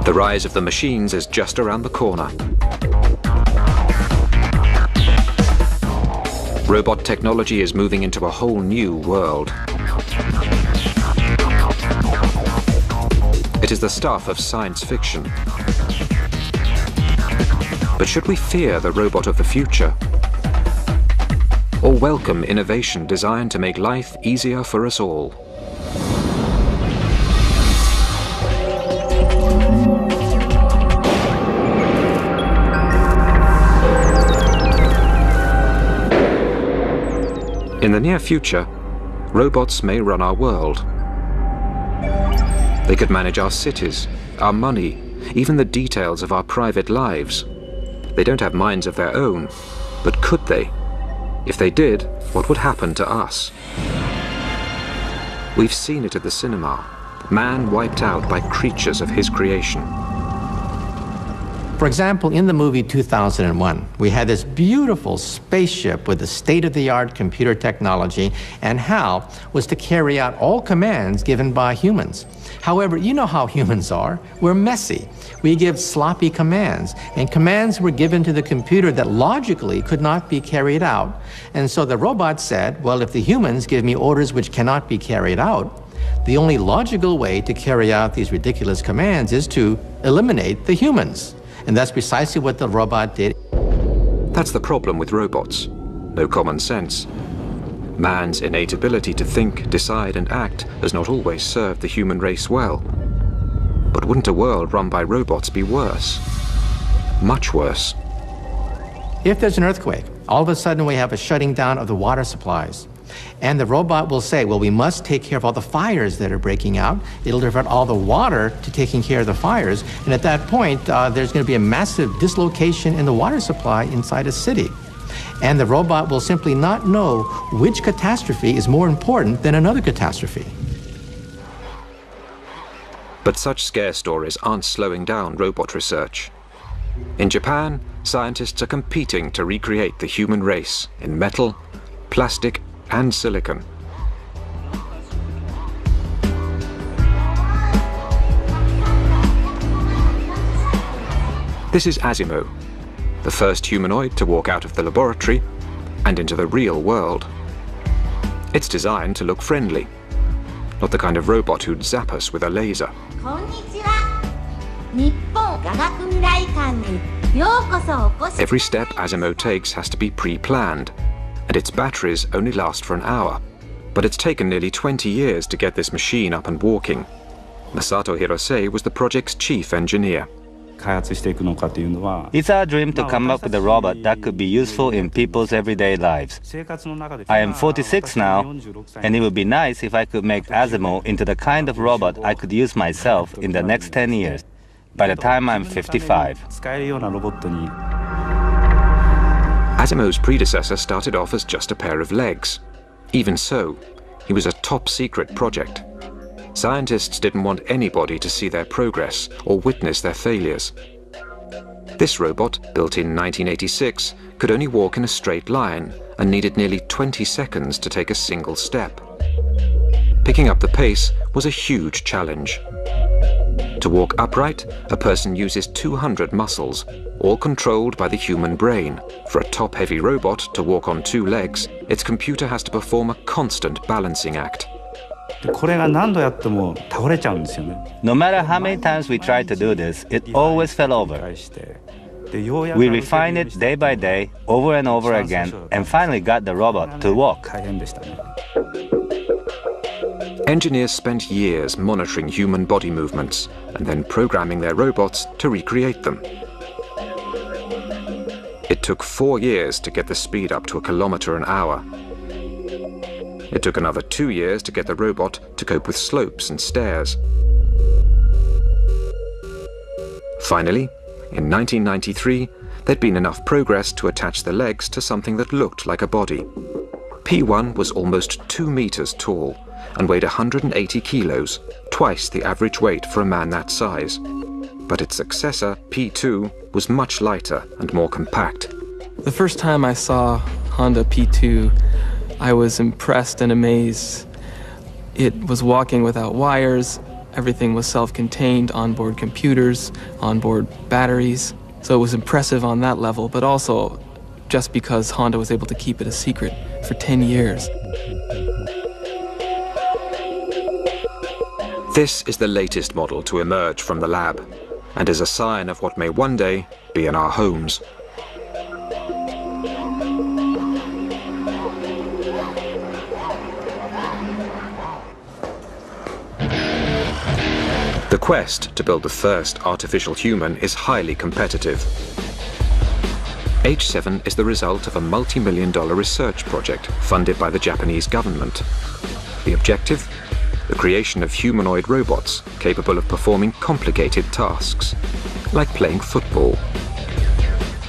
The rise of the machines is just around the corner. Robot technology is moving into a whole new world. It is the stuff of science fiction. But should we fear the robot of the future? Or welcome innovation designed to make life easier for us all? In the near future, robots may run our world. They could manage our cities, our money, even the details of our private lives. They don't have minds of their own, but could they? If they did, what would happen to us? We've seen it at the cinema. Man wiped out by creatures of his creation. For example, in the movie 2001, we had this beautiful spaceship with the state-of-the-art computer technology, and HAL was to carry out all commands given by humans. However, you know how humans are. We're messy. We give sloppy commands, and commands were given to the computer that logically could not be carried out. And so the robot said, well, if the humans give me orders which cannot be carried out, the only logical way to carry out these ridiculous commands is to eliminate the humans. And that's precisely what the robot did. That's the problem with robots. No common sense. Man's innate ability to think, decide, and act has not always served the human race well. But wouldn't a world run by robots be worse? Much worse. If there's an earthquake, all of a sudden we have a shutting down of the water supplies. And the robot will say, well, we must take care of all the fires that are breaking out. It'll divert all the water to taking care of the fires. And at that point, there's going to be a massive dislocation in the water supply inside a city. And the robot will simply not know which catastrophe is more important than another catastrophe. But such scare stories aren't slowing down robot research. In Japan, scientists are competing to recreate the human race in metal, plastic, and silicon. This is Asimo, the first humanoid to walk out of the laboratory and into the real world. It's designed to look friendly, not the kind of robot who'd zap us with a laser. Every step Asimo takes has to be pre-planned, and its batteries only last for an hour. But it's taken nearly 20 years to get this machine up and walking. Masato Hirose was the project's chief engineer. It's our dream to come up with a robot that could be useful in people's everyday lives. I am 46 now, and it would be nice if I could make Asimo into the kind of robot I could use myself in the next 10 years, by the time I'm 55. Asimo's predecessor started off as just a pair of legs. Even so, he was a top-secret project. Scientists didn't want anybody to see their progress or witness their failures. This robot, built in 1986, could only walk in a straight line and needed nearly 20 seconds to take a single step. Picking up the pace was a huge challenge. To walk upright, a person uses 200 muscles, all controlled by the human brain. For a top-heavy robot to walk on two legs, its computer has to perform a constant balancing act. No matter how many times we tried to do this, it always fell over. We refined it day by day, over and over again, and finally got the robot to walk. Engineers spent years monitoring human body movements and then programming their robots to recreate them. It took 4 years to get the speed up to 1 kilometer an hour. It took another 2 years to get the robot to cope with slopes and stairs. Finally, in 1993, there'd been enough progress to attach the legs to something that looked like a body. P1 was almost 2 meters tall and weighed 180 kilos, twice the average weight for a man that size. But its successor, P2, was much lighter and more compact. The first time I saw Honda P2, I was impressed and amazed. It was walking without wires. Everything was self-contained, onboard computers, onboard batteries. So it was impressive on that level, but also just because Honda was able to keep it a secret for 10 years. This is the latest model to emerge from the lab, and is a sign of what may one day be in our homes. The quest to build the first artificial human is highly competitive. H7 is the result of a multi-million-dollar research project funded by the Japanese government. The objective? The creation of humanoid robots capable of performing complicated tasks, like playing football.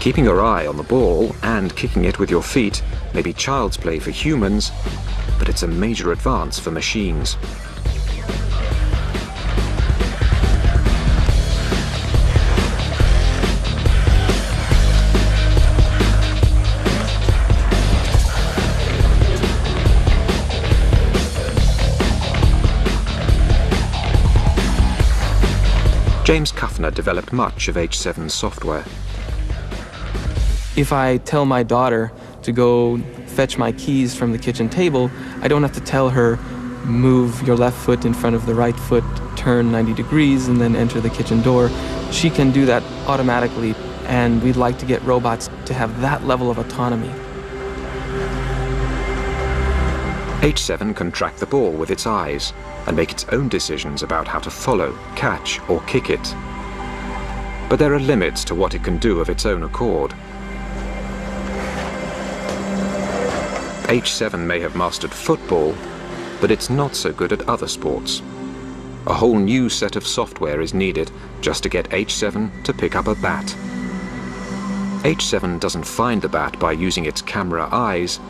Keeping your eye on the ball and kicking it with your feet may be child's play for humans, but it's a major advance for machines. James Kuffner developed much of H7's software. If I tell my daughter to go fetch my keys from the kitchen table, I don't have to tell her, move your left foot in front of the right foot, turn 90 degrees, and then enter the kitchen door. She can do that automatically, and we'd like to get robots to have that level of autonomy. H7 can track the ball with its eyes and make its own decisions about how to follow, catch, or kick it. But there are limits to what it can do of its own accord. H7 may have mastered football, but it's not so good at other sports. A whole new set of software is needed just to get H7 to pick up a bat. H7 doesn't find the bat by using its camera eyes.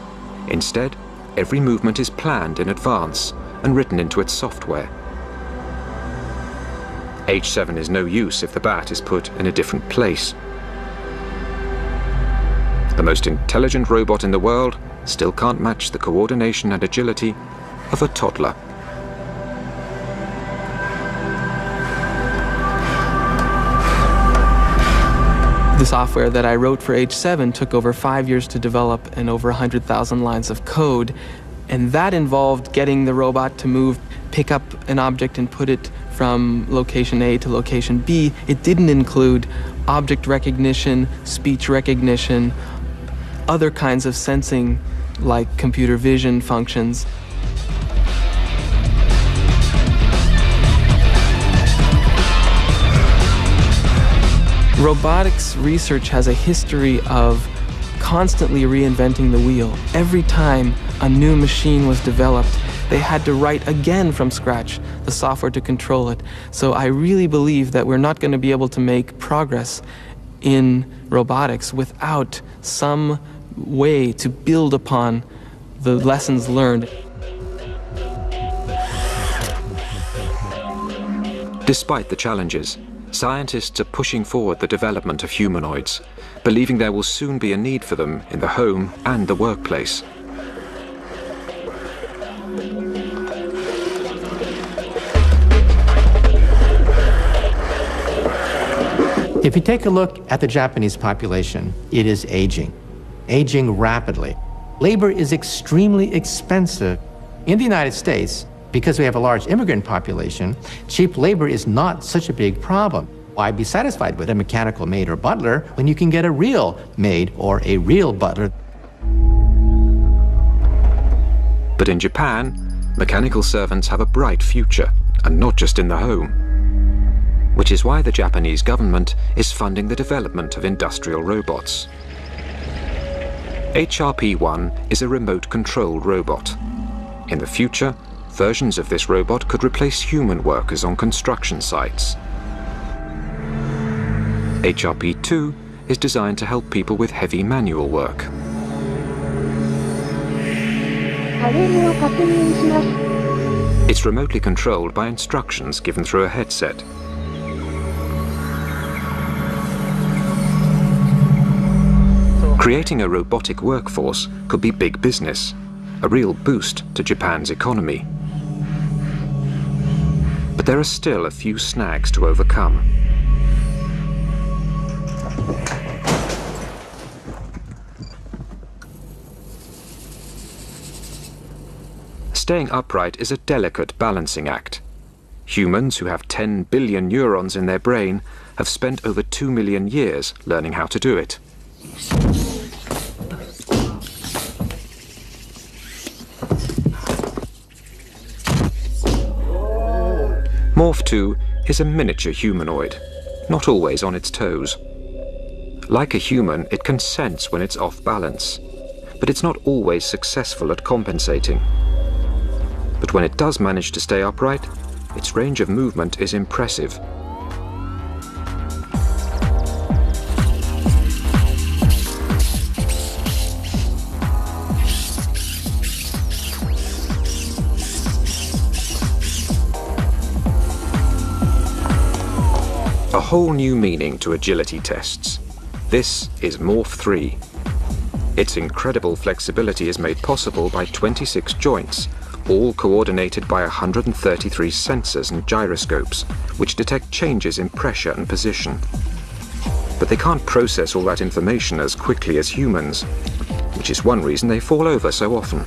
Instead, every movement is planned in advance and written into its software. H7 is no use if the bat is put in a different place. The most intelligent robot in the world still can't match the coordination and agility of a toddler. The software that I wrote for H7 took over 5 years to develop and over 100,000 lines of code. And that involved getting the robot to move, pick up an object and put it from location A to location B. It didn't include object recognition, speech recognition, other kinds of sensing like computer vision functions. Robotics research has a history of constantly reinventing the wheel. Every time a new machine was developed, they had to write again from scratch the software to control it. So I really believe that we're not going to be able to make progress in robotics without some way to build upon the lessons learned. Despite the challenges, scientists are pushing forward the development of humanoids, believing there will soon be a need for them in the home and the workplace. If you take a look at the Japanese population, it is aging rapidly. Labor is extremely expensive. In the United States, because we have a large immigrant population, cheap labor is not such a big problem. Why be satisfied with a mechanical maid or butler when you can get a real maid or a real butler? But in Japan, mechanical servants have a bright future, and not just in the home. Which is why the Japanese government is funding the development of industrial robots. HRP-1 is a remote-controlled robot. In the future, versions of this robot could replace human workers on construction sites. HRP-2 is designed to help people with heavy manual work. It's remotely controlled by instructions given through a headset. Creating a robotic workforce could be big business, a real boost to Japan's economy. But But there are still a few snags to overcome. Staying upright is a delicate balancing act. Humans who have 10 billion neurons in their brain have spent over 2 million years learning how to do it. Morph 2 is a miniature humanoid, not always on its toes. Like a human, it can sense when it's off balance, but it's not always successful at compensating. But when it does manage to stay upright, its range of movement is impressive. A whole new meaning to agility tests. This is Morph 3. Its incredible flexibility is made possible by 26 joints, all coordinated by 133 sensors and gyroscopes, which detect changes in pressure and position. But they can't process all that information as quickly as humans, which is one reason they fall over so often.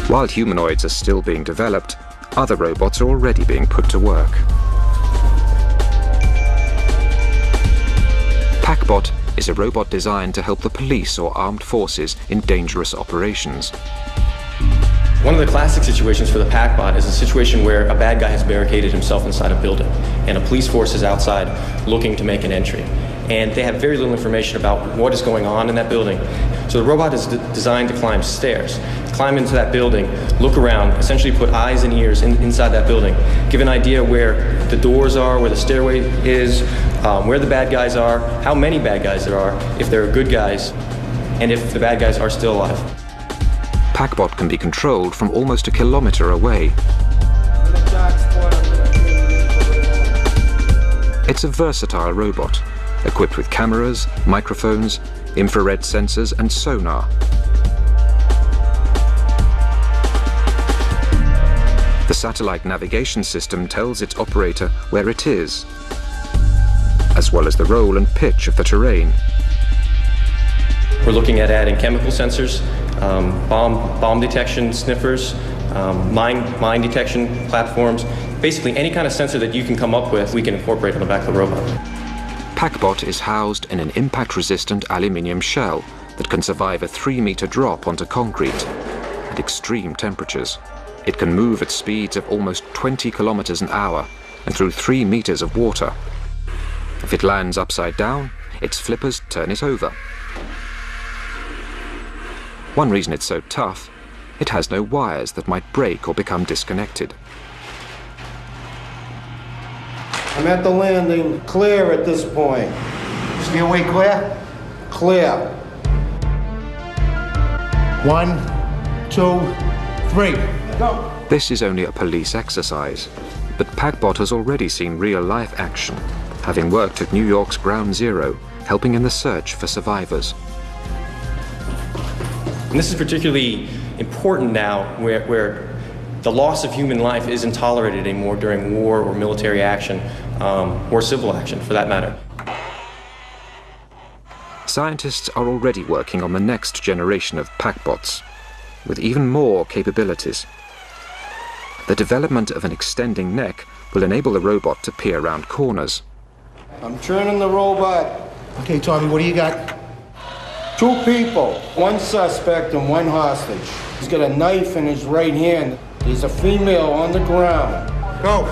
While humanoids are still being developed, other robots are already being put to work. PackBot is a robot designed to help the police or armed forces in dangerous operations. One of the classic situations for the PackBot is a situation where a bad guy has barricaded himself inside a building and a police force is outside looking to make an entry. And they have very little information about what is going on in that building. So the robot is designed to climb stairs, climb into that building, look around, essentially put eyes and ears inside that building, give an idea where the doors are, where the stairway is, where the bad guys are, how many bad guys there are, if there are good guys, and if the bad guys are still alive. PackBot can be controlled from almost a kilometer away. It's a versatile robot, equipped with cameras, microphones, infrared sensors and sonar. The satellite navigation system tells its operator where it is, as well as the roll and pitch of the terrain. We're looking at adding chemical sensors, bomb detection sniffers, mine detection platforms. Basically any kind of sensor that you can come up with, we can incorporate on the back of the robot. PackBot is housed in an impact-resistant aluminium shell that can survive a 3-meter drop onto concrete at extreme temperatures. It can move at speeds of almost 20 kilometers an hour and through 3 meters of water. If it lands upside down, its flippers turn it over. One reason it's so tough, it has no wires that might break or become disconnected. I'm at the landing, clear at this point. Stairway clear? Clear. 1, 2, 3. Go. This is only a police exercise, but PackBot has already seen real-life action, having worked at New York's Ground Zero, helping in the search for survivors. And this is particularly important now where the loss of human life isn't tolerated anymore during war or military action, or civil action for that matter. Scientists are already working on the next generation of PackBots, with even more capabilities. The development of an extending neck will enable the robot to peer around corners. I'm turning the robot. Okay, Tommy, what do you got? 2 people, 1 suspect and 1 hostage. He's got a knife in his right hand. There's a female on the ground. Go.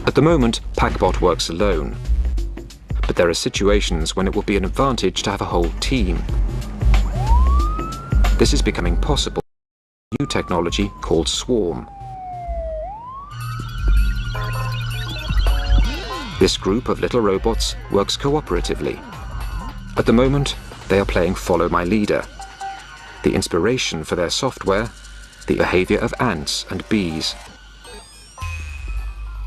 At the moment, PackBot works alone. But there are situations when it will be an advantage to have a whole team. This is becoming possible with new technology called Swarm. This group of little robots works cooperatively. At the moment, they are playing Follow My Leader. The inspiration for their software, the behavior of ants and bees.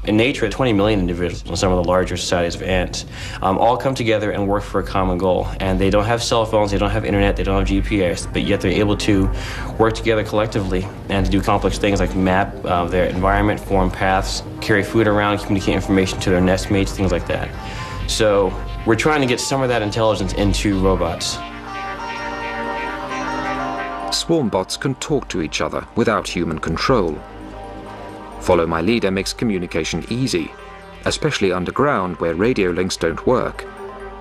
In nature, 20 million individuals in some of the larger societies of ants all come together and work for a common goal. And they don't have cell phones, they don't have internet, they don't have GPS, but yet they're able to work together collectively and to do complex things like map their environment, form paths, carry food around, communicate information to their nest mates, things like that. So we're trying to get some of that intelligence into robots. Swarm bots can talk to each other without human control. Follow My Leader makes communication easy, especially underground where radio links don't work.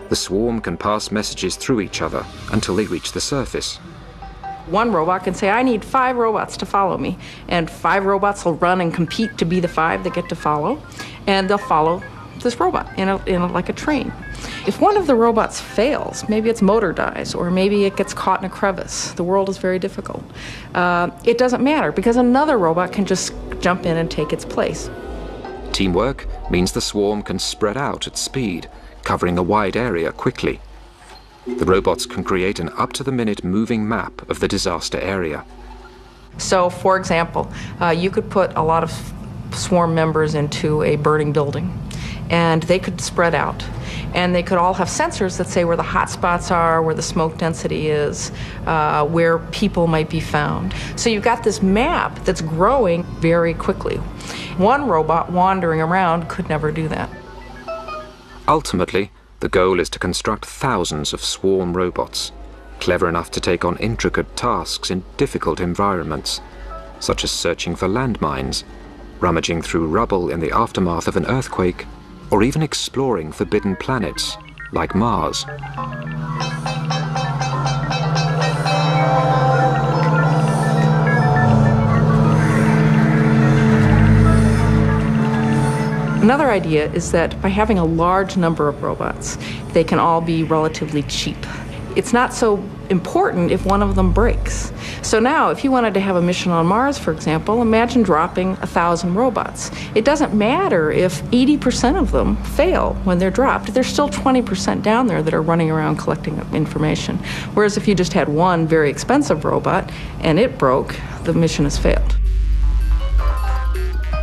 The swarm can pass messages through each other until they reach the surface. One robot can say, I need 5 robots to follow me, and 5 robots will run and compete to be the 5 that get to follow, and they'll follow this robot like a train. If one of the robots fails, maybe its motor dies, or maybe it gets caught in a crevice, the world is very difficult. It doesn't matter, because another robot can just jump in and take its place. Teamwork means the swarm can spread out at speed, covering a wide area quickly. The robots can create an up-to-the-minute moving map of the disaster area. So, for example, you could put a lot of swarm members into a burning building, and they could spread out. And they could all have sensors that say where the hot spots are, where the smoke density is, where people might be found. So you've got this map that's growing very quickly. One robot wandering around could never do that. Ultimately, the goal is to construct thousands of swarm robots, clever enough to take on intricate tasks in difficult environments, such as searching for landmines, rummaging through rubble in the aftermath of an earthquake, or even exploring forbidden planets like Mars. Another idea is that by having a large number of robots, they can all be relatively cheap. It's not so important if one of them breaks. So now, if you wanted to have a mission on Mars, for example, imagine dropping 1,000 robots. It doesn't matter if 80% of them fail when they're dropped. There's still 20% down there that are running around collecting information. Whereas if you just had one very expensive robot and it broke, the mission has failed.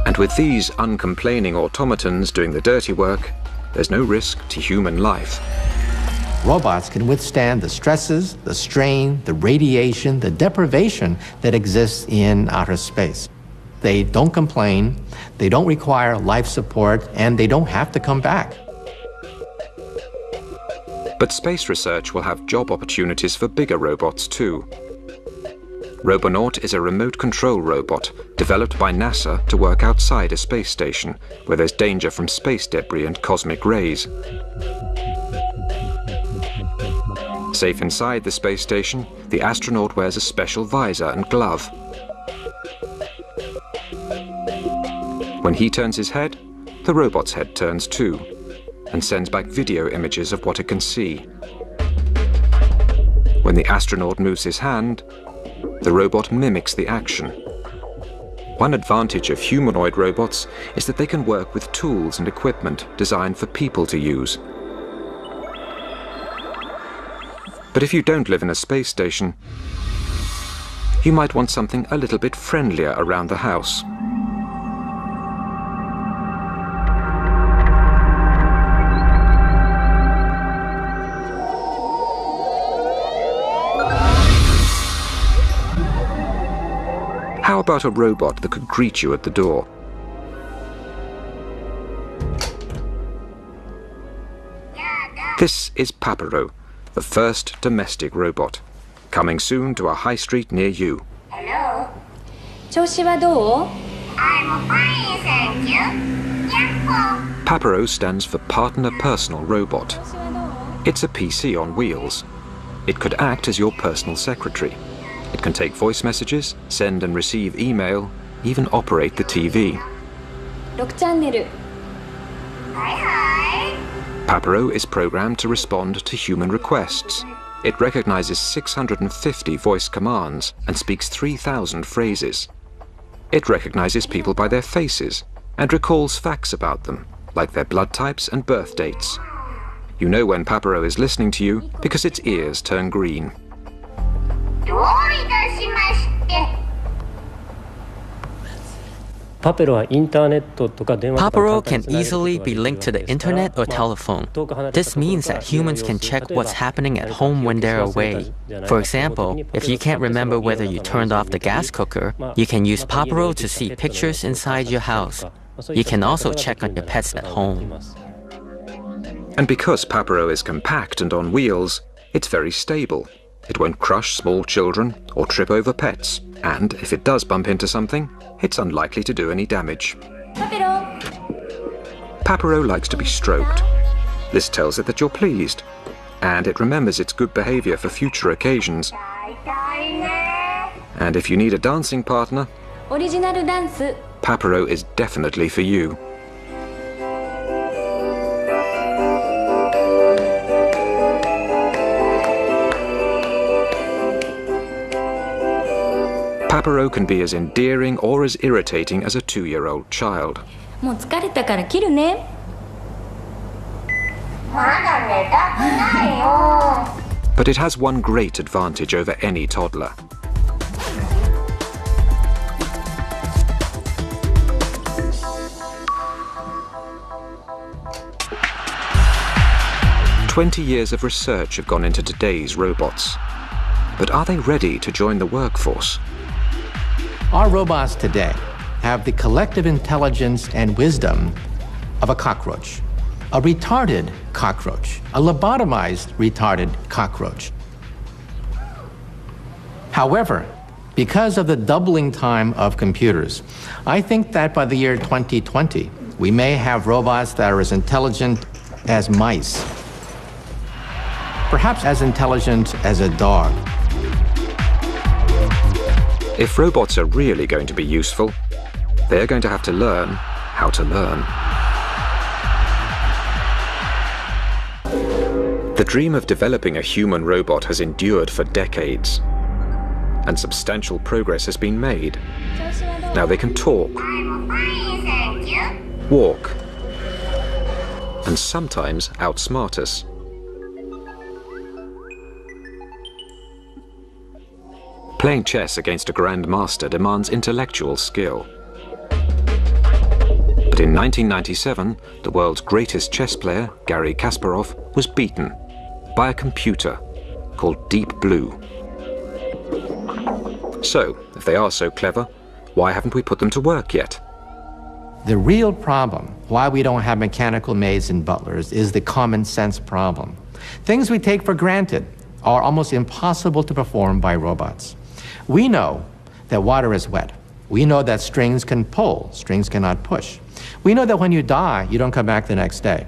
And with these uncomplaining automatons doing the dirty work, there's no risk to human life. Robots can withstand the stresses, the strain, the radiation, the deprivation that exists in outer space. They don't complain, they don't require life support, and they don't have to come back. But space research will have job opportunities for bigger robots too. Robonaut is a remote control robot developed by NASA to work outside a space station where there's danger from space debris and cosmic rays. Safe inside the space station, the astronaut wears a special visor and glove. When he turns his head, the robot's head turns too, and sends back video images of what it can see. When the astronaut moves his hand, the robot mimics the action. One advantage of humanoid robots is that they can work with tools and equipment designed for people to use. But if you don't live in a space station, you might want something a little bit friendlier around the house. How about a robot that could greet you at the door? This is Papero, the first domestic robot, coming soon to a high street near you. Hello. 調子はどう? I'm fine, thank you. Yahoo! Papero stands for Partner Personal Robot. It's a PC on wheels. It could act as your personal secretary. It can take voice messages, send and receive email, even operate the TV. 6チャンネル. Hi, hi. Papero is programmed to respond to human requests. It recognizes 650 voice commands and speaks 3,000 phrases. It recognizes people by their faces and recalls facts about them, like their blood types and birth dates. You know when Papero is listening to you because its ears turn green. Papero can easily be linked to the internet or telephone. This means that humans can check what's happening at home when they're away. For example, if you can't remember whether you turned off the gas cooker, you can use Papero to see pictures inside your house. You can also check on your pets at home. And because Papero is compact and on wheels, it's very stable. It won't crush small children or trip over pets. And if it does bump into something, it's unlikely to do any damage. Papero likes to be stroked. This tells it that you're pleased. And it remembers its good behavior for future occasions. And if you need a dancing partner, Papero is definitely for you. Papero can be as endearing or as irritating as a 2-year-old child. But it has one great advantage over any toddler. "20 years of research have gone into today's robots. But are they ready to join the workforce? Our robots today have the collective intelligence and wisdom of a cockroach, a retarded cockroach, a lobotomized retarded cockroach. However, because of the doubling time of computers, I think that by the year 2020, we may have robots that are as intelligent as mice, perhaps as intelligent as a dog. If robots are really going to be useful, they're going to have to learn how to learn. The dream of developing a human robot has endured for decades, and substantial progress has been made. Now they can talk, walk, and sometimes outsmart us. Playing chess against a grandmaster demands intellectual skill. But in 1997, the world's greatest chess player, Garry Kasparov, was beaten by a computer called Deep Blue. So, if they are so clever, why haven't we put them to work yet? The real problem, why we don't have mechanical maids and butlers, is the common sense problem. Things we take for granted are almost impossible to perform by robots. We know that water is wet. We know that strings can pull, strings cannot push. We know that when you die, you don't come back the next day.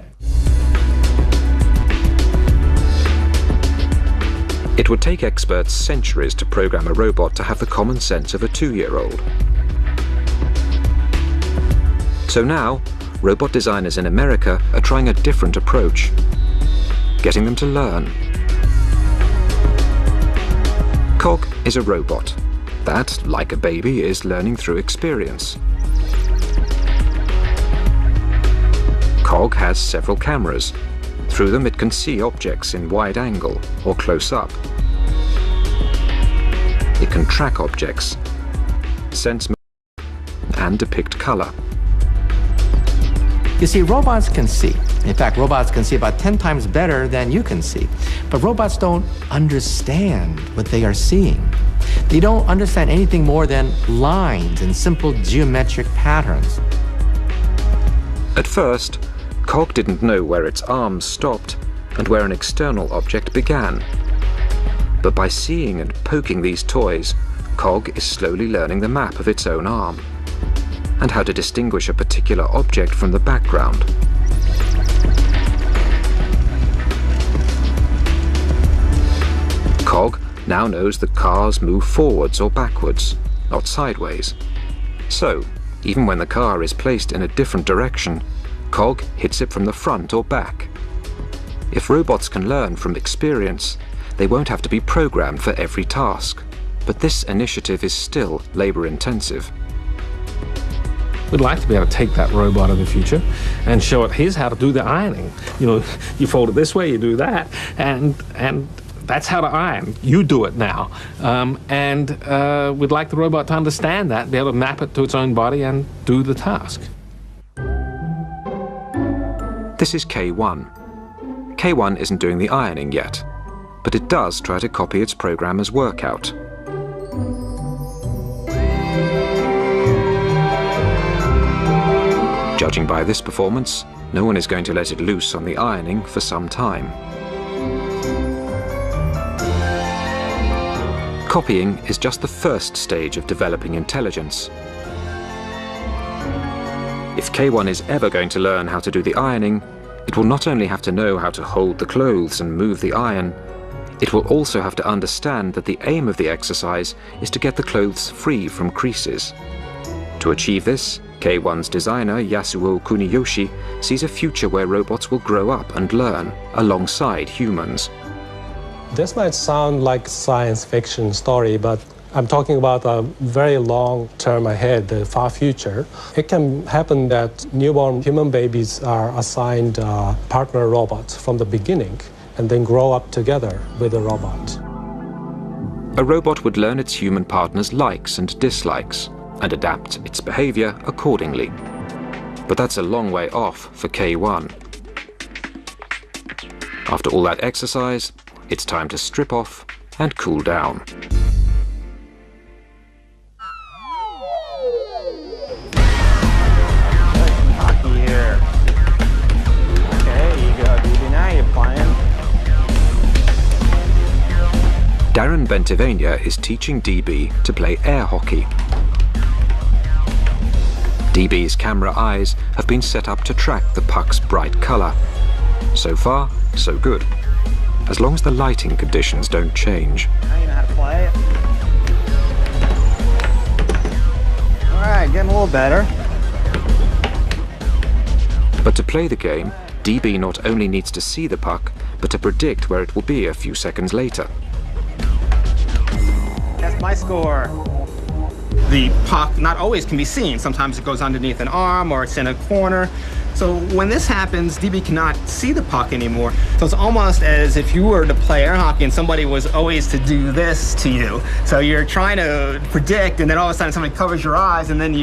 It would take experts centuries to program a robot to have the common sense of a 2-year-old. So now, robot designers in America are trying a different approach, getting them to learn. Cog is a robot that, like a baby, is learning through experience. Cog has several cameras. Through them it can see objects in wide angle or close up. It can track objects, sense and depict color. You see, robots can see. In fact, robots can see about 10 times better than you can see. But robots don't understand what they are seeing. They don't understand anything more than lines and simple geometric patterns. At first, Cog didn't know where its arms stopped and where an external object began. But by seeing and poking these toys, Cog is slowly learning the map of its own arm and how to distinguish a particular object from the background. Cog now knows that cars move forwards or backwards, not sideways. So, even when the car is placed in a different direction, Cog hits it from the front or back. If robots can learn from experience, they won't have to be programmed for every task. But this initiative is still labor-intensive. We'd like to be able to take that robot in the future and show it, here's how to do the ironing. You know, you fold it this way, you do that, and that's how to iron. You do it now. We'd like the robot to understand that, be able to map it to its own body and do the task. This is K1. K1 isn't doing the ironing yet, but it does try to copy its programmer's workout. Judging by this performance, no one is going to let it loose on the ironing for some time. Copying is just the first stage of developing intelligence. If K1 is ever going to learn how to do the ironing, it will not only have to know how to hold the clothes and move the iron, it will also have to understand that the aim of the exercise is to get the clothes free from creases. To achieve this, K1's designer, Yasuo Kuniyoshi, sees a future where robots will grow up and learn alongside humans. This might sound like a science fiction story, but I'm talking about a very long term ahead, the far future. It can happen that newborn human babies are assigned partner robots from the beginning and then grow up together with a robot. A robot would learn its human partner's likes and dislikes and adapt its behavior accordingly. But that's a long way off for K1. After all that exercise, it's time to strip off and cool down. Hockey here. Okay, you go, baby. Now you're playing. Darren Bentivegna is teaching DB to play air hockey. DB's camera eyes have been set up to track the puck's bright colour. So far, so good. As long as the lighting conditions don't change. Now you know how to play it. All right, getting a little better. But to play the game, DB not only needs to see the puck, but to predict where it will be a few seconds later. That's my score. The puck not always can be seen. Sometimes it goes underneath an arm or it's in a corner. So when this happens, DB cannot see the puck anymore. So it's almost as if you were to play air hockey and somebody was always to do this to you. So you're trying to predict, and then all of a sudden somebody covers your eyes, and then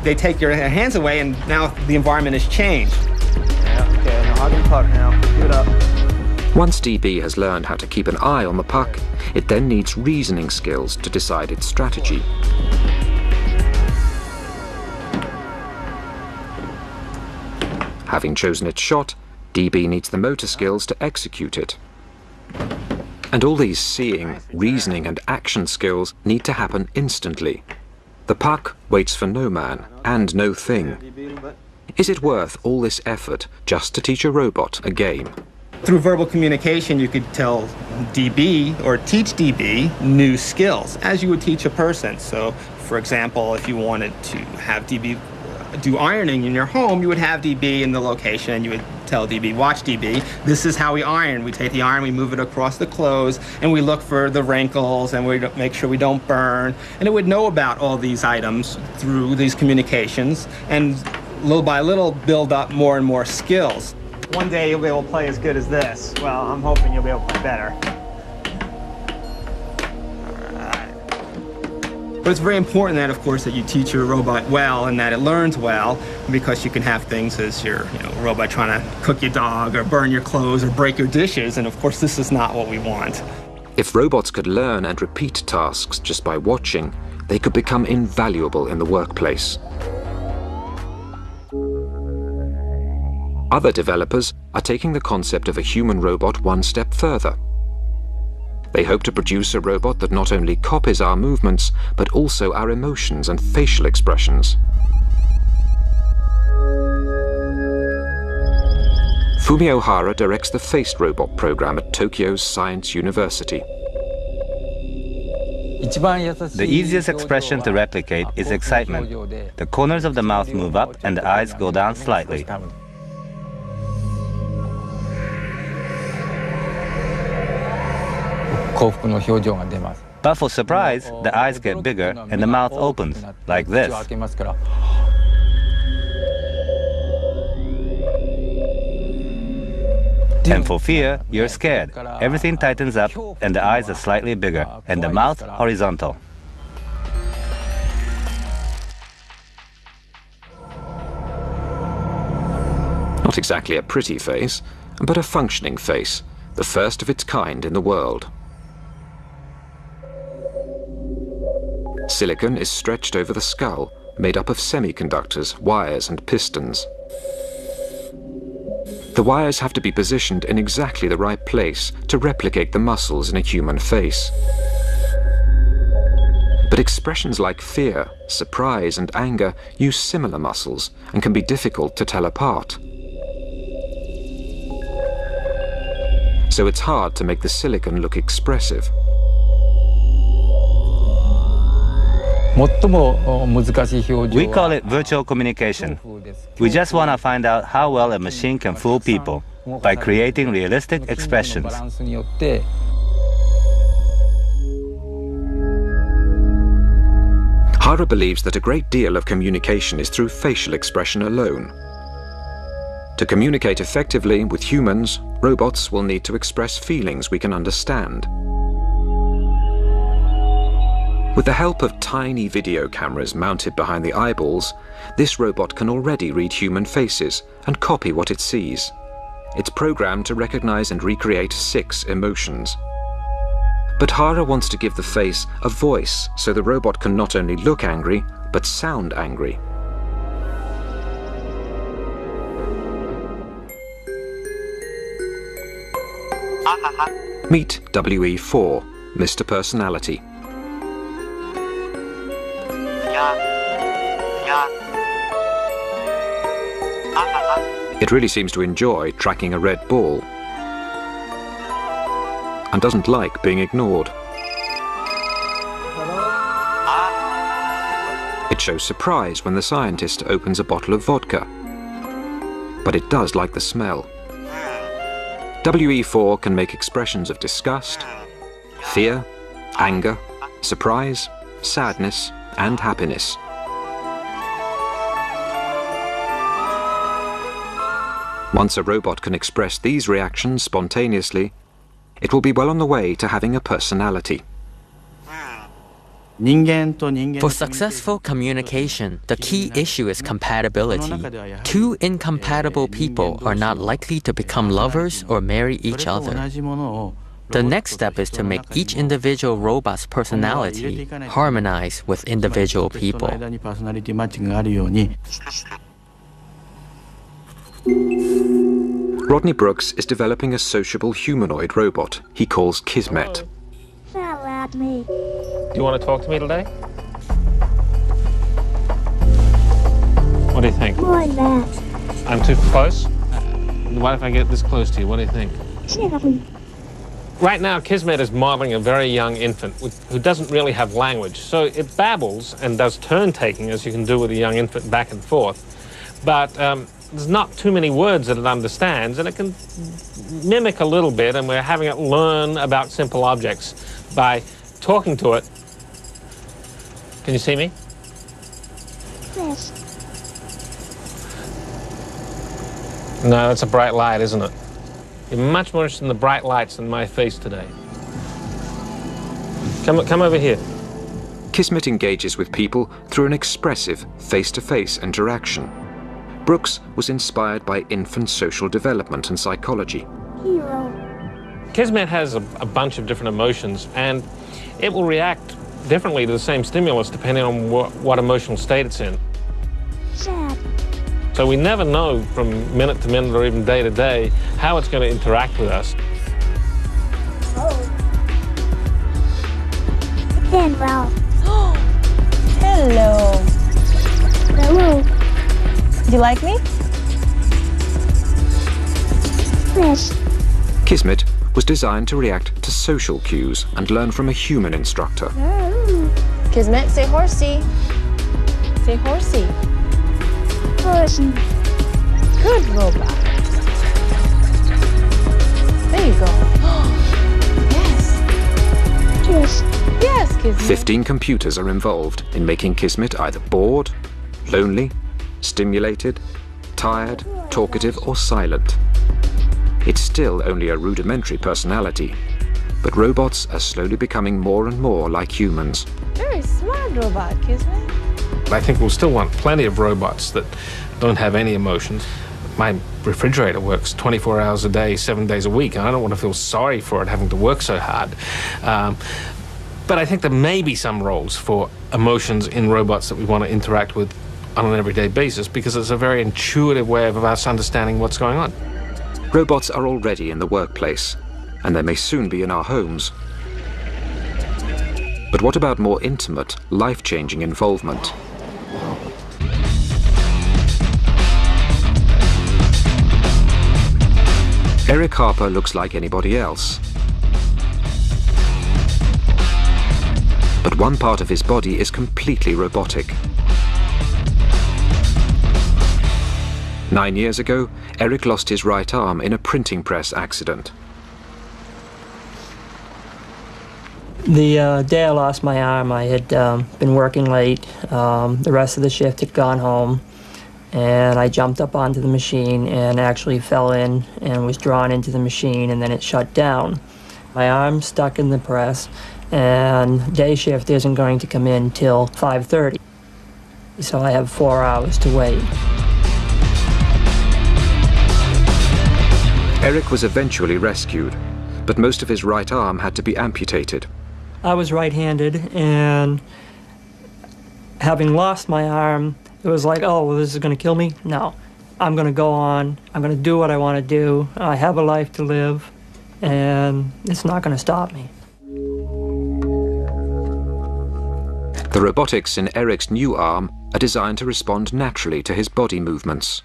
they take your hands away, and now the environment has changed. Yeah, okay, now hug the puck now. Give it up. Once DB has learned how to keep an eye on the puck, it then needs reasoning skills to decide its strategy. Having chosen its shot, DB needs the motor skills to execute it. And all these seeing, reasoning and action skills need to happen instantly. The puck waits for no man and no thing. Is it worth all this effort just to teach a robot a game? Through verbal communication, you could tell DB or teach DB new skills, as you would teach a person. So, for example, if you wanted to have DB do ironing in your home, you would have DB in the location, and you would tell DB, watch DB, this is how we iron. We take the iron, we move it across the clothes, and we look for the wrinkles, and we make sure we don't burn. And it would know about all these items through these communications, and little by little build up more and more skills. One day you'll be able to play as good as this. Well, I'm hoping you'll be able to play better. But it's very important that, of course, that you teach your robot well and that it learns well, because you can have things as your robot trying to cook your dog or burn your clothes or break your dishes, and of course this is not what we want. If robots could learn and repeat tasks just by watching, they could become invaluable in the workplace. Other developers are taking the concept of a human robot one step further. They hope to produce a robot that not only copies our movements, but also our emotions and facial expressions. Fumio Hara directs the Faced Robot program at Tokyo's Science University. The easiest expression to replicate is excitement. The corners of the mouth move up and the eyes go down slightly. But for surprise, the eyes get bigger and the mouth opens, like this. And for fear, you're scared. Everything tightens up, and the eyes are slightly bigger, and the mouth horizontal. Not exactly a pretty face, but a functioning face, the first of its kind in the world. Silicon is stretched over the skull, made up of semiconductors, wires and pistons. The wires have to be positioned in exactly the right place to replicate the muscles in a human face. But expressions like fear, surprise and anger use similar muscles and can be difficult to tell apart. So it's hard to make the silicon look expressive. We call it virtual communication. We just want to find out how well a machine can fool people by creating realistic expressions. Hara believes that a great deal of communication is through facial expression alone. To communicate effectively with humans, robots will need to express feelings we can understand. With the help of tiny video cameras mounted behind the eyeballs, this robot can already read human faces and copy what it sees. It's programmed to recognize and recreate 6 emotions. But Hara wants to give the face a voice so the robot can not only look angry, but sound angry. Meet WE4, Mr. Personality. It really seems to enjoy tracking a red ball and doesn't like being ignored. It shows surprise when the scientist opens a bottle of vodka, but it does like the smell. WE4 can make expressions of disgust, fear, anger, surprise, sadness, and happiness. Once a robot can express these reactions spontaneously, it will be well on the way to having a personality. For successful communication, the key issue is compatibility. 2 incompatible people are not likely to become lovers or marry each other. The next step is to make each individual robot's personality harmonize with individual people. Rodney Brooks is developing a sociable humanoid robot he calls Kismet. Do you want to talk to me today? What do you think? More than that. I'm too close? What if I get this close to you? What do you think? Right now, Kismet is modeling a very young infant who doesn't really have language. So it babbles and does turn-taking, as you can do with a young infant, back and forth. But there's not too many words that it understands, and it can mimic a little bit, and we're having it learn about simple objects by talking to it. Can you see me? Yes. No, that's a bright light, isn't it? You're much more interested in the bright lights than my face today. Come over here. Kismet engages with people through an expressive face-to-face interaction. Brooks was inspired by infant social development and psychology. Hero. Kismet has a bunch of different emotions, and it will react differently to the same stimulus depending on what emotional state it's in. Sad. So we never know from minute to minute or even day to day how it's going to interact with us. Then Ralph. Hello. Hello. Do you like me? Yes. Kismet was designed to react to social cues and learn from a human instructor. Kismet, say horsey. Say horsey. Horsey. Good robot. There you go. Yes. Yes. Yes, Kismet. 15 computers are involved in making Kismet either bored, lonely, stimulated, tired, talkative, or silent. It's still only a rudimentary personality, but robots are slowly becoming more and more like humans. Very smart robot, Kismet. I think we'll still want plenty of robots that don't have any emotions. My refrigerator works 24 hours a day, 7 days a week, and I don't want to feel sorry for it having to work so hard. But I think there may be some roles for emotions in robots that we want to interact with on an everyday basis, because it's a very intuitive way of us understanding what's going on. Robots are already in the workplace, and they may soon be in our homes. But what about more intimate, life-changing involvement? Eric Harper looks like anybody else. But one part of his body is completely robotic. 9 years ago, Eric lost his right arm in a printing press accident. The day I lost my arm, I had been working late. The rest of the shift had gone home, and I jumped up onto the machine and actually fell in and was drawn into the machine, and then it shut down. My arm's stuck in the press, and day shift isn't going to come in till 5:30, so I have 4 hours to wait. Eric was eventually rescued, but most of his right arm had to be amputated. I was right-handed, and having lost my arm, it was like, oh, well, this is going to kill me? No. I'm going to go on. I'm going to do what I want to do. I have a life to live, and it's not going to stop me. The robotics in Eric's new arm are designed to respond naturally to his body movements.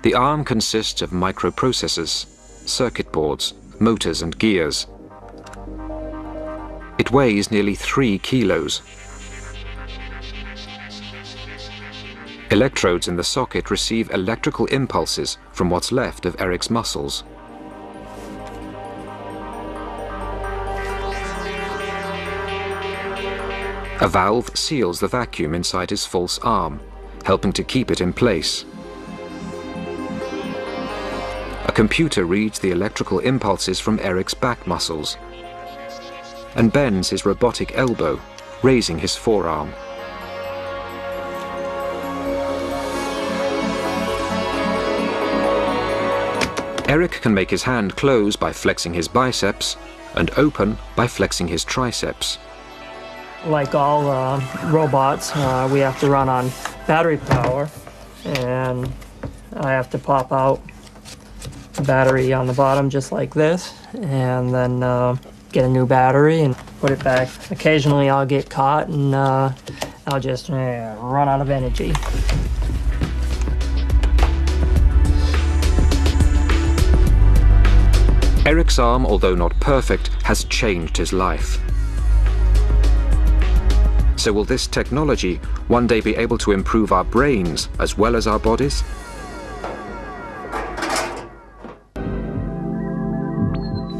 The arm consists of microprocessors, circuit boards, motors and gears. It weighs nearly 3 kilos. Electrodes in the socket receive electrical impulses from what's left of Eric's muscles. A valve seals the vacuum inside his false arm, helping to keep it in place. A computer reads the electrical impulses from Eric's back muscles and bends his robotic elbow, raising his forearm. Eric can make his hand close by flexing his biceps and open by flexing his triceps. Like all robots, we have to run on battery power, and I have to pop out the battery on the bottom just like this, and then get a new battery and put it back. Occasionally I'll get caught and I'll just run out of energy. Eric's arm, although not perfect, has changed his life. So will this technology one day be able to improve our brains as well as our bodies?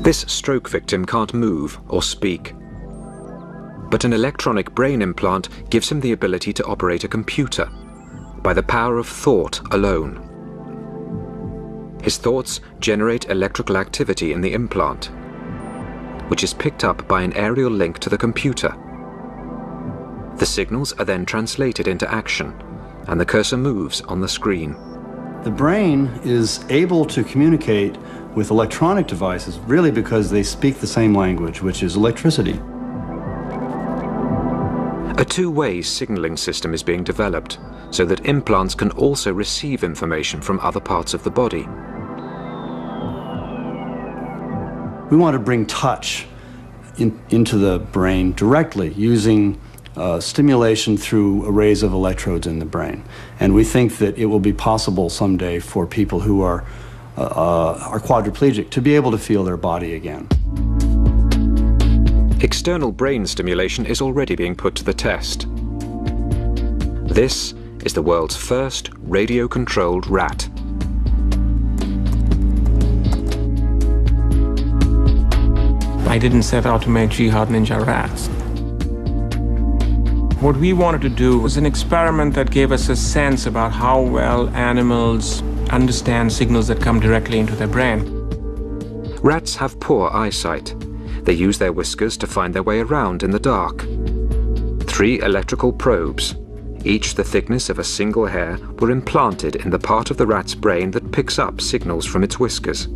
This stroke victim can't move or speak, but an electronic brain implant gives him the ability to operate a computer by the power of thought alone. His thoughts generate electrical activity in the implant, which is picked up by an aerial link to the computer. The signals are then translated into action, and the cursor moves on the screen. The brain is able to communicate with electronic devices really because they speak the same language, which is electricity. A two-way signaling system is being developed so that implants can also receive information from other parts of the body. We want to bring touch into the brain directly using stimulation through arrays of electrodes in the brain. And we think that it will be possible someday for people who are quadriplegic to be able to feel their body again. External brain stimulation is already being put to the test. This is the world's first radio-controlled rat. I didn't set out to make jihad ninja rats. What we wanted to do was an experiment that gave us a sense about how well animals understand signals that come directly into their brain. Rats have poor eyesight. They use their whiskers to find their way around in the dark. 3 electrical probes, each the thickness of a single hair, were implanted in the part of the rat's brain that picks up signals from its whiskers.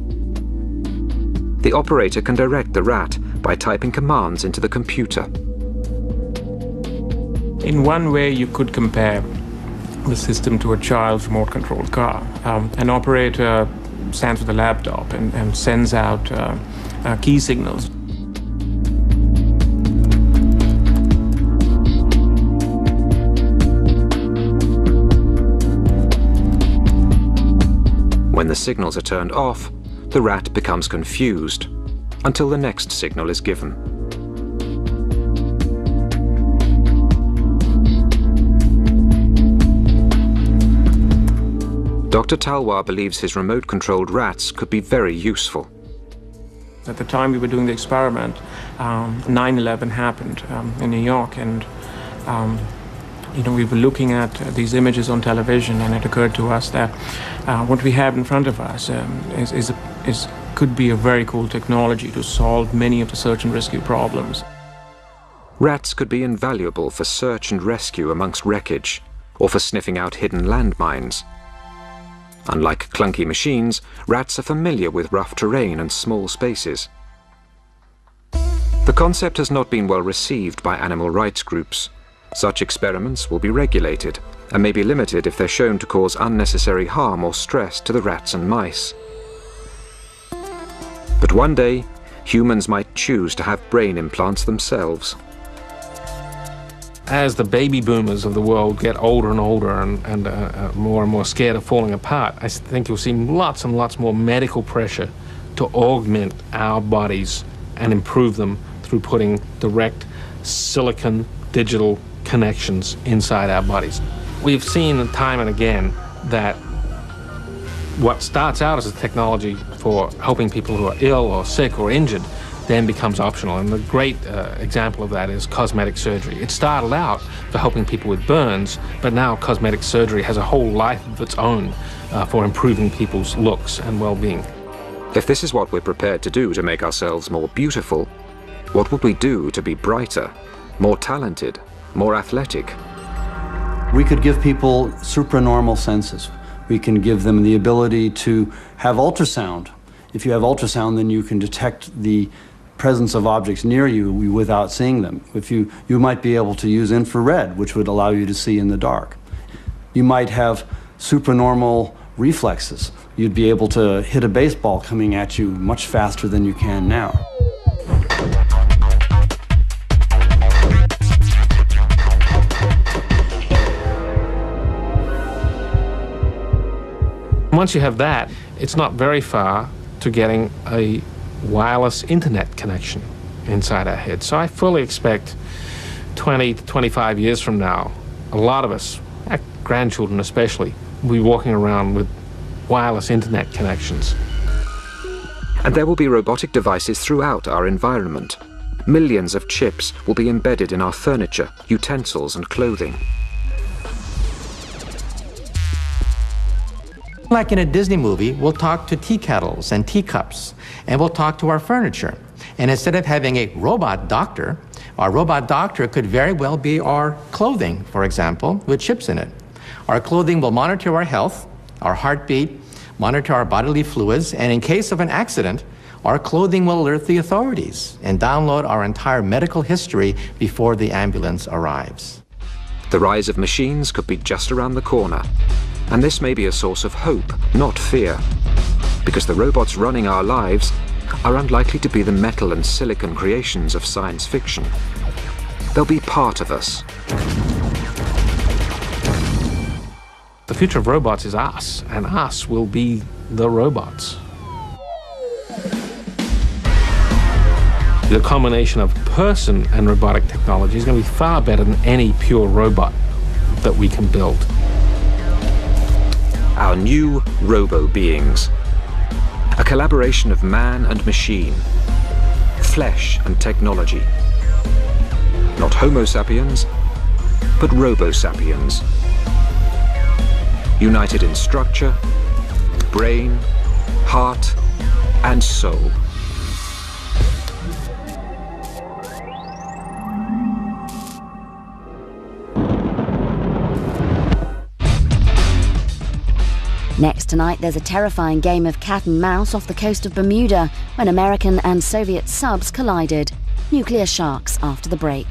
The operator can direct the rat by typing commands into the computer. In one way, you could compare the system to a child's remote-controlled car. An operator stands with a laptop and sends out key signals. When the signals are turned off, the rat becomes confused until the next signal is given. Dr. Talwar believes his remote-controlled rats could be very useful. At the time we were doing the experiment, 9/11 happened in New York, and we were looking at these images on television, and it occurred to us that what we have in front of us could be a very cool technology to solve many of the search and rescue problems. Rats could be invaluable for search and rescue amongst wreckage, or for sniffing out hidden landmines. Unlike clunky machines, rats are familiar with rough terrain and small spaces. The concept has not been well received by animal rights groups. Such experiments will be regulated and may be limited if they're shown to cause unnecessary harm or stress to the rats and mice. But one day, humans might choose to have brain implants themselves. As the baby boomers of the world get older and older and more scared of falling apart, I think you'll see lots and lots more medical pressure to augment our bodies and improve them through putting direct silicon digital connections inside our bodies. We've seen time and again that what starts out as a technology for helping people who are ill or sick or injured then becomes optional. And the great example of that is cosmetic surgery. It started out for helping people with burns, but now cosmetic surgery has a whole life of its own for improving people's looks and well-being. If this is what we're prepared to do to make ourselves more beautiful, what would we do to be brighter, more talented, more athletic? We could give people supranormal senses. We can give them the ability to have ultrasound. If you have ultrasound, then you can detect the presence of objects near you without seeing them. You might be able to use infrared, which would allow you to see in the dark. You might have supranormal reflexes. You'd be able to hit a baseball coming at you much faster than you can now. Once you have that, it's not very far to getting a wireless internet connection inside our head. So I fully expect 20 to 25 years from now, a lot of us, our grandchildren especially, will be walking around with wireless internet connections. And there will be robotic devices throughout our environment. Millions of chips will be embedded in our furniture, utensils, and clothing. Like in a Disney movie, we'll talk to tea kettles and teacups, and we'll talk to our furniture. And instead of having a robot doctor, our robot doctor could very well be our clothing, for example, with chips in it. Our clothing will monitor our health, our heartbeat, monitor our bodily fluids, and in case of an accident, our clothing will alert the authorities and download our entire medical history before the ambulance arrives. The rise of machines could be just around the corner. And this may be a source of hope, not fear, because the robots running our lives are unlikely to be the metal and silicon creations of science fiction. They'll be part of us. The future of robots is us, and us will be the robots. The combination of person and robotic technology is going to be far better than any pure robot that we can build. Our new robo-beings. A collaboration of man and machine, flesh and technology. Not Homo sapiens, but Robo sapiens. United in structure, brain, heart, and soul. Next tonight, there's a terrifying game of cat and mouse off the coast of Bermuda when American and Soviet subs collided. Nuclear sharks after the break.